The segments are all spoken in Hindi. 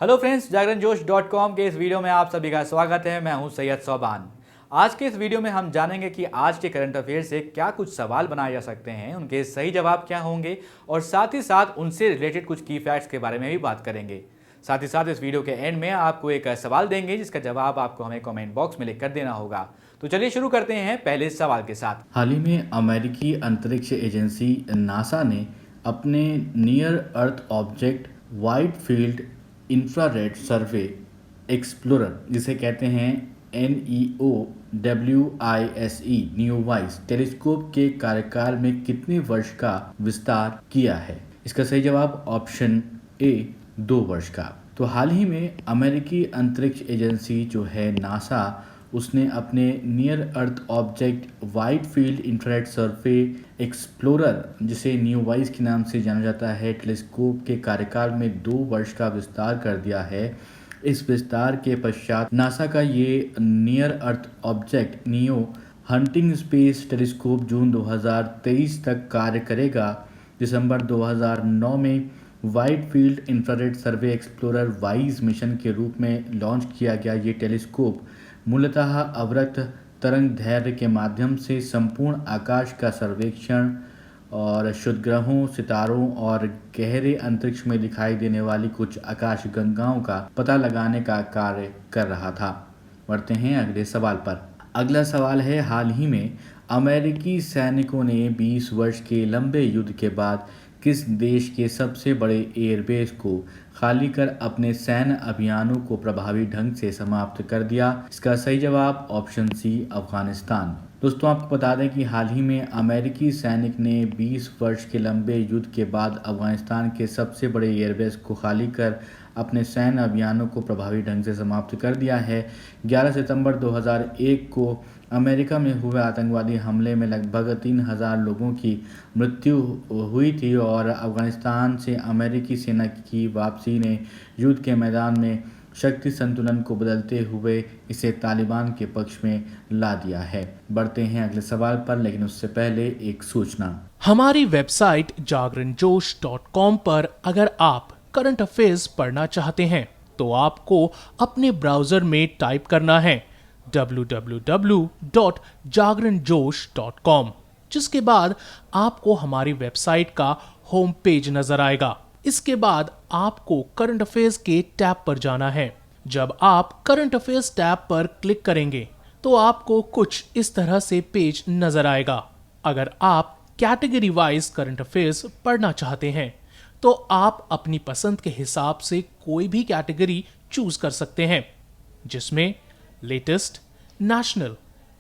हेलो फ्रेंड्स, जागरण जोश .com के इस वीडियो में आप सभी का स्वागत है। मैं हूं सैयद सोबान। आज के इस वीडियो में हम जानेंगे कि आज के करंट अफेयर से क्या कुछ सवाल बनाए जा सकते हैं, उनके सही जवाब क्या होंगे और साथ ही साथ उनसे रिलेटेड कुछ की फैक्ट्स के बारे में भी बात करेंगे। साथ ही साथ इस वीडियो के एंड में आपको एक सवाल देंगे जिसका जवाब आपको हमें कमेंट बॉक्स में लिख कर देना होगा। तो चलिए शुरू करते हैं पहले सवाल के साथ। हाल ही में अमेरिकी अंतरिक्ष एजेंसी नासा ने अपने near earth object wide field infrared survey explorer, जिसे कहते हैं NEOWISE न्यूवाइस टेलीस्कोप के कार्यकाल में कितने वर्ष का विस्तार किया है। इसका सही जवाब ऑप्शन ए 2 वर्ष का। तो हाल ही में अमेरिकी अंतरिक्ष एजेंसी जो है नासा, उसने अपने near earth object wide field infrared survey explorer, जिसे न्यूवाइस के नाम से जाना जाता है, टेलीस्कोप के कार्यकाल में 2 वर्ष का विस्तार कर दिया है। इस विस्तार के पश्चात नासा का ये near earth object NEO hunting space telescope जून 2023 तक कार्य करेगा। दिसंबर 2009 में wide field infrared survey explorer वाइज मिशन के रूप में लॉन्च किया गया ये टेलीस्कोप मूलतः अवरक्त तरंग दैर्घ्य के माध्यम से संपूर्ण आकाश का सर्वेक्षण और क्षुद्रग्रहों, सितारों और गहरे अंतरिक्ष में दिखाई देने वाली कुछ आकाश गंगाओं का पता लगाने का कार्य कर रहा था। बढ़ते हैं अगले सवाल पर। अगला सवाल है, हाल ही में अमेरिकी सैनिकों ने 20 वर्ष के लंबे युद्ध के बाद किस देश के सबसे बड़े एयरबेस को खाली कर अपने सैन्य अभियानों को प्रभावी ढंग से समाप्त कर दिया। इसका सही जवाब ऑप्शन सी अफगानिस्तान। दोस्तों, आपको बता दें कि हाल ही में अमेरिकी सैनिक ने 20 वर्ष के लंबे युद्ध के बाद अफगानिस्तान के सबसे बड़े एयरबेस को खाली कर अपने सैन्य अभियानों को प्रभावी ढंग से समाप्त कर दिया है। 11 सितंबर 2001 को अमेरिका में हुए आतंकवादी हमले में लगभग 3000 लोगों की मृत्यु हुई थी और अफगानिस्तान से अमेरिकी सेना की वापसी ने युद्ध के मैदान में शक्ति संतुलन को बदलते हुए इसे तालिबान के पक्ष में ला दिया है। बढ़ते हैं अगले सवाल पर, लेकिन उससे पहले एक सूचना। हमारी वेबसाइट जागरणजोश.com पर अगर आप करंट अफेयर्स पढ़ना चाहते हैं तो आपको अपने ब्राउजर में टाइप करना है www.jagranjosh.com, जिसके बाद आपको हमारी वेबसाइट का होम पेज नजर आएगा। इसके बाद आपको करंट अफेयर्स के टैब पर जाना है। जब आप करंट अफेयर्स टैब पर क्लिक करेंगे तो आपको कुछ इस तरह से पेज नजर आएगा। अगर आप कैटेगरी वाइज करंट अफेयर्स पढ़ना चाहते हैं तो आप अपनी पसंद के हिसाब से कोई भी कैटेगरी चूज कर सकते हैं, जिसमें latest, national,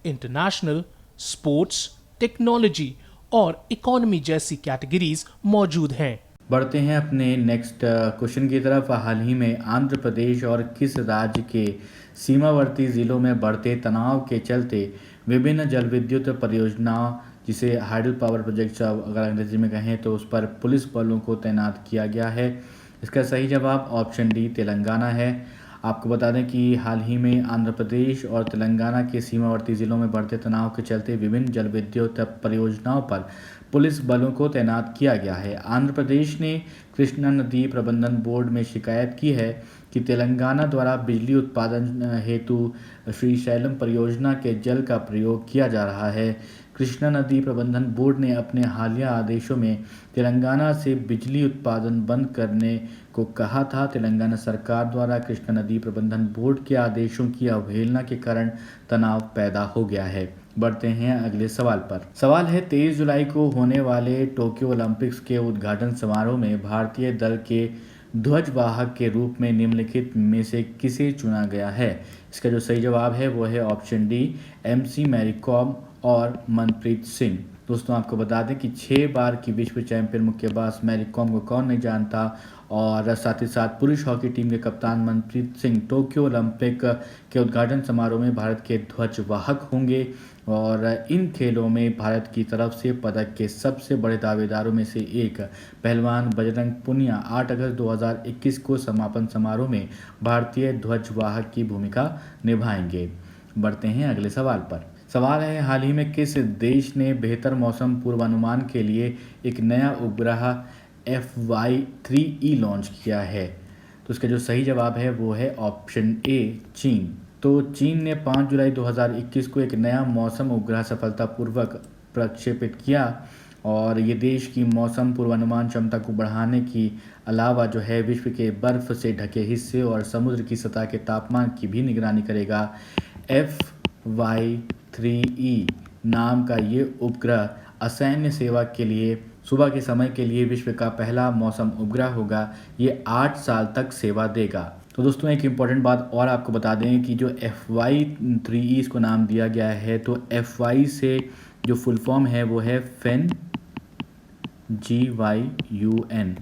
international, sports, technology और इकोनॉमी जैसी कैटेगरीज मौजूद हैं। बढ़ते हैं अपने नेक्स्ट क्वेश्चन की तरफ। हाल ही में आंध्र प्रदेश और किस राज्य के सीमावर्ती जिलों में बढ़ते तनाव के चलते विभिन्न जल विद्युत परियोजनाओं, जिसे हाइडल पावर प्रोजेक्ट्स अगर अंग्रेजी में कहें तो, उस पर पुलिस बलों को तैनात किया गया है। इसका सही जवाब ऑप्शन डी तेलंगाना है। आपको बता दें कि हाल ही में आंध्र प्रदेश और तेलंगाना के सीमावर्ती जिलों में बढ़ते तनाव के चलते विभिन्न जल विद्युत परियोजनाओं पर पुलिस बलों को तैनात किया गया है। आंध्र प्रदेश ने कृष्णा नदी प्रबंधन बोर्ड में शिकायत की है कि तेलंगाना द्वारा बिजली उत्पादन हेतु श्रीशैलम परियोजना के जल का प्रयोग किया जा रहा है। कृष्णा नदी प्रबंधन बोर्ड ने अपने हालिया आदेशों में तेलंगाना से बिजली उत्पादन बंद करने को कहा था। तेलंगाना सरकार द्वारा कृष्णा नदी प्रबंधन बोर्ड के आदेशों की अवहेलना के कारण तनाव पैदा हो गया है। बढ़ते हैं अगले सवाल पर। सवाल है, 23 जुलाई को होने वाले टोक्यो ओलंपिक्स के उद्घाटन समारोह में भारतीय दल के ध्वजवाहक के रूप में निम्नलिखित में से किसे चुना गया है। इसका जो सही जवाब है वो है option D MC Mary Kom और मनप्रीत सिंह। दोस्तों, आपको बता दें कि 6 बार की विश्व चैंपियन मुक्केबाज मैरी कॉम को कौन नहीं जानता, और साथ ही साथ पुरुष हॉकी टीम के कप्तान मनप्रीत सिंह टोक्यो ओलंपिक के उद्घाटन समारोह में भारत के ध्वजवाहक होंगे। और इन खेलों में भारत की तरफ से पदक के सबसे बड़े दावेदारों में से एक पहलवान बजरंग पुनिया 8 अगस्त 2021 को समापन समारोह में भारतीय ध्वजवाहक की भूमिका निभाएंगे। बढ़ते हैं अगले सवाल पर। सवाल है, हाल ही में किस देश ने बेहतर मौसम पूर्वानुमान के लिए एक नया उपग्रह FY3E लॉन्च किया है। तो इसका जो सही जवाब है वो है ऑप्शन ए चीन। तो चीन ने 5 जुलाई 2021 को एक नया मौसम उपग्रह सफलतापूर्वक प्रक्षेपित किया और ये देश की मौसम पूर्वानुमान क्षमता को बढ़ाने की अलावा जो है विश्व के बर्फ़ से ढके हिस्से और समुद्र की सतह के तापमान की भी निगरानी करेगा। FY-3E नाम का ये उपग्रह असैन्य सेवा के लिए सुबह के समय के लिए विश्व का पहला मौसम उपग्रह होगा। ये 8 साल तक सेवा देगा। तो दोस्तों एक इम्पॉर्टेंट बात और आपको बता दें कि जो FY-3E इसको नाम दिया गया है, तो FY से जो फुल फॉर्म है वो है फेन GYUN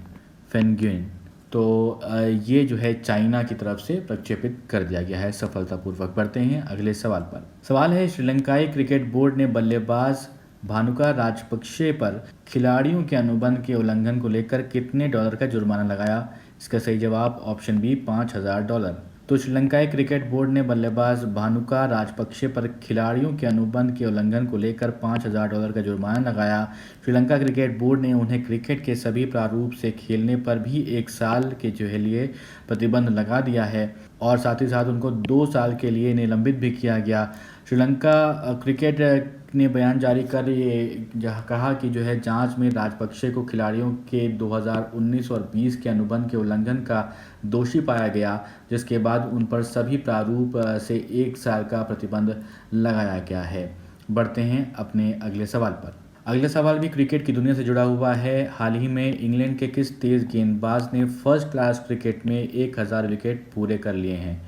फेनग्यून। तो ये जो है चाइना की तरफ से प्रक्षेपित कर दिया गया है सफलतापूर्वक। बढ़ते हैं अगले सवाल पर। सवाल है श्रीलंकाई क्रिकेट बोर्ड ने बल्लेबाज भानुका राजपक्षे पर खिलाड़ियों के अनुबंध के उल्लंघन को लेकर कितने डॉलर का जुर्माना लगाया? इसका सही जवाब ऑप्शन बी $5000। तो श्रीलंकाई क्रिकेट बोर्ड ने बल्लेबाज भानुका राजपक्षे पर खिलाड़ियों के अनुबंध के उल्लंघन को लेकर $5000 का जुर्माना लगाया। श्रीलंका क्रिकेट बोर्ड ने उन्हें क्रिकेट के सभी प्रारूप से खेलने पर भी 1 साल के जो है लिए प्रतिबंध लगा दिया है और साथ ही साथ उनको 2 साल के लिए निलंबित भी किया गया। श्रीलंका क्रिकेट ने बयान जारी कर ये कहा कि जो है जांच में राजपक्षे को खिलाड़ियों के 2019 और 20 के अनुबंध के उल्लंघन का दोषी पाया गया, जिसके बाद उन पर सभी प्रारूप से 1 साल का प्रतिबंध लगाया गया है। बढ़ते हैं अपने अगले सवाल पर। अगला सवाल भी क्रिकेट की दुनिया से जुड़ा हुआ है। हाल ही में इंग्लैंड के किस तेज गेंदबाज ने फर्स्ट क्लास क्रिकेट में 1000 विकेट पूरे कर लिए हैं?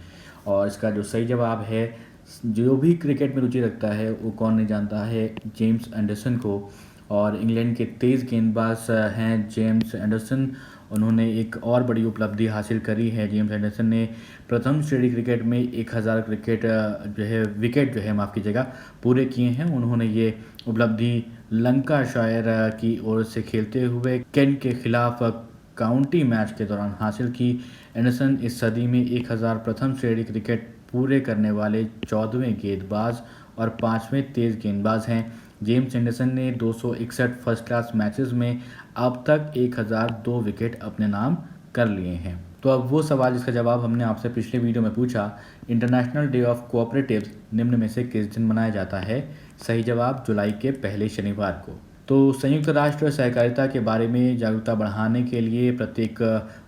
और इसका जो सही जवाब है, जो भी क्रिकेट में रुचि रखता है वो कौन नहीं जानता है जेम्स एंडरसन को। और इंग्लैंड के तेज़ गेंदबाज हैं जेम्स एंडरसन। उन्होंने एक और बड़ी उपलब्धि हासिल करी है। जेम्स एंडरसन ने प्रथम श्रेणी क्रिकेट में 1000 विकेट माफ़ कीजिएगा पूरे किए हैं। उन्होंने ये उपलब्धि लंकाशायर की ओर से खेलते हुए केंट के खिलाफ काउंटी मैच के दौरान हासिल की। एंडरसन इस सदी में 1000 प्रथम श्रेणी क्रिकेट पूरे करने वाले 14वें गेंदबाज और 5वें तेज़ गेंदबाज हैं। जेम्स एंडरसन ने 261 फर्स्ट क्लास मैचेस में अब तक 1002 विकेट अपने नाम कर लिए हैं। तो अब वो सवाल जिसका जवाब हमने आपसे पिछले वीडियो में पूछा, इंटरनेशनल डे ऑफ कोऑपरेटिव्स निम्न में से किस दिन मनाया जाता है? सही जवाब जुलाई के पहले शनिवार को। तो संयुक्त राष्ट्र सहकारिता के बारे में जागरूकता बढ़ाने के लिए प्रत्येक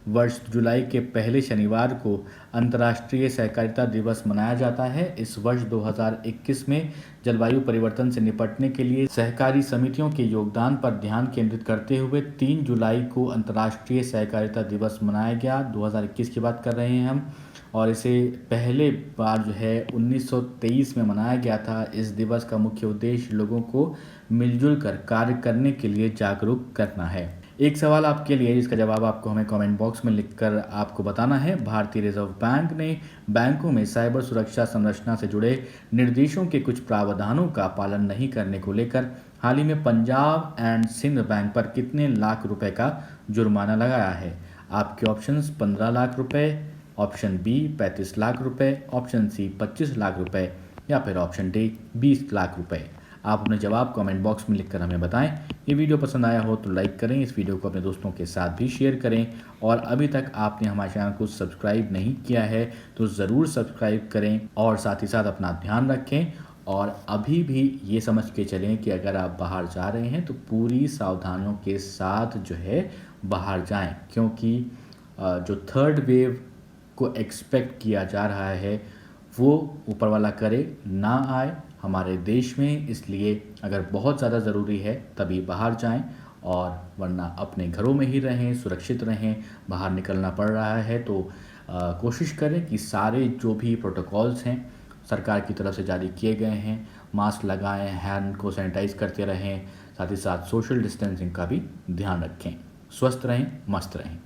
वर्ष जुलाई के पहले शनिवार को अंतर्राष्ट्रीय सहकारिता दिवस मनाया जाता है। इस वर्ष 2021 में जलवायु परिवर्तन से निपटने के लिए सहकारी समितियों के योगदान पर ध्यान केंद्रित करते हुए 3 जुलाई को अंतर्राष्ट्रीय सहकारिता दिवस मनाया गया। 2021 की बात कर रहे हैं हम, और इसे पहले बार जो है 1923 में मनाया गया था। इस दिवस का मुख्य उद्देश्य लोगों को मिलजुल कर कार्य करने के लिए जागरूक करना है। एक सवाल आपके लिए जिसका जवाब आपको हमें कमेंट बॉक्स में लिखकर आपको बताना है। भारतीय रिजर्व बैंक ने बैंकों में साइबर सुरक्षा संरचना से जुड़े निर्देशों के कुछ प्रावधानों का पालन नहीं करने को लेकर हाल ही में पंजाब एंड सिंध बैंक पर कितने लाख रुपए का जुर्माना लगाया है? आपके ऑप्शंस 15 लाख रुपए, ऑप्शन बी 35 लाख रुपए, ऑप्शन सी 25 लाख रुपए या फिर ऑप्शन डी 20 लाख रुपए। आप अपने जवाब कमेंट बॉक्स में लिखकर हमें बताएं। ये वीडियो पसंद आया हो तो लाइक करें, इस वीडियो को अपने दोस्तों के साथ भी शेयर करें, और अभी तक आपने हमारे चैनल को सब्सक्राइब नहीं किया है तो ज़रूर सब्सक्राइब करें और साथ ही साथ अपना ध्यान रखें। और अभी भी ये समझ के चलें कि अगर आप बाहर जा रहे हैं तो पूरी सावधानियों के साथ जो है बाहर जाएं, क्योंकि जो थर्ड वेव को एक्सपेक्ट किया जा रहा है वो ऊपर वाला करे ना आए हमारे देश में। इसलिए अगर बहुत ज़्यादा ज़रूरी है तभी बाहर जाएं, और वरना अपने घरों में ही रहें, सुरक्षित रहें। बाहर निकलना पड़ रहा है तो कोशिश करें कि सारे जो भी प्रोटोकॉल्स हैं सरकार की तरफ से जारी किए गए हैं, मास्क लगाएं, हैंड को सैनिटाइज करते रहें, साथ ही साथ सोशल डिस्टेंसिंग का भी ध्यान रखें। स्वस्थ रहें, मस्त रहें।